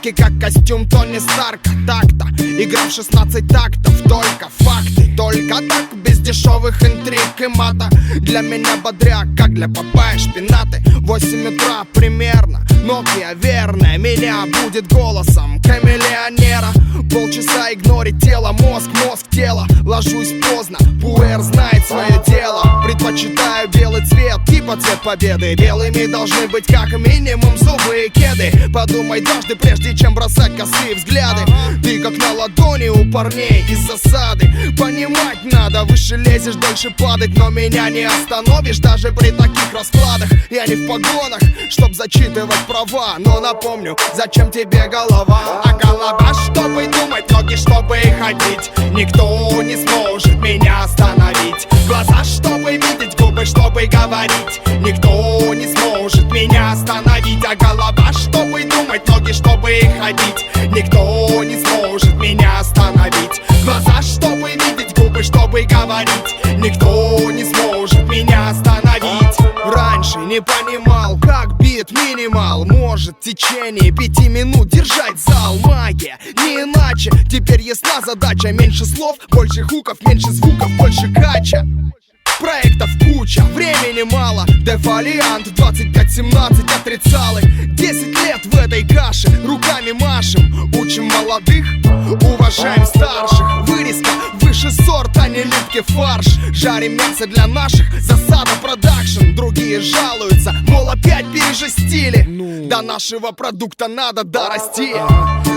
Яркий как костюм Тони Старка. Так-то, игра в 16 тактов. Только факты, только так, без дешевых интриг и мата. Для меня бодряк, как для Папайи шпинаты. 8 утра примерно, Nokia верная меня будет голосом камелеонера. Полчаса игнорить тело, мозг тело. Ложусь поздно, пуэр знает свое дело. Предпочитаю белый цвет, типа цвет победы. Белыми должны быть как минимум зубы и кеды. Подумай дважды, прежде чем бросать косые взгляды. Ты как на ладони у парней из засады. Понимать надо, выше лезешь, дольше падать. Но меня не остановишь даже при таких раскладах. Я не в погонах, чтоб зачитывать права. Но напомню, зачем тебе голова? А голова, чтобы думать, ноги, чтобы ходить. Никто не сможет меня остановить. Глаза, чтобы видеть, губы, чтобы говорить. Никто не сможет меня остановить. А голова, чтобы думать, ноги, чтобы ходить. Никто не сможет меня остановить. Глаза, чтобы видеть, губы, чтобы говорить. Никто не сможет меня остановить. Раньше не понимал, как бит минимал может в течение 5 минут держать зал. Магия, не иначе. Теперь ясна задача. Меньше слов, больше хуков, меньше звуков, больше кача. Проектов куча, времени мало. Дефолиант 25-17 отрицалы. 10 лет в этой каше, руками машем. Учим молодых, уважаем старших. Вырезка выше сорт, а не липкий фарш. Жарим мясо для наших, засада продакшн. Другие жалуются, мол, опять пережестили. До нашего продукта надо дорасти.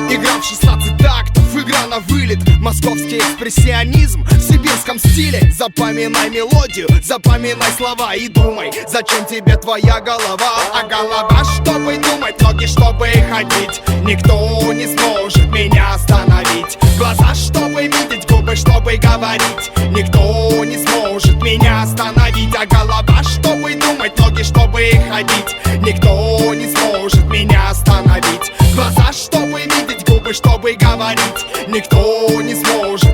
Игра в 16 тактов, игра на вылет. Московский экспрессионизм в сибирском стиле. Запоминай мелодию, запоминай слова и думай, зачем тебе твоя голова? А голова, чтобы думать, ноги, чтобы ходить. Никто не сможет меня остановить. Глаза, чтобы видеть, губы, чтобы говорить. Никто не сможет меня остановить. А голова, чтобы думать, ноги, чтобы ходить. Никто не сможет меня остановить. Глаза, чтобы видеть, губы, чтобы говорить. Никто не сможет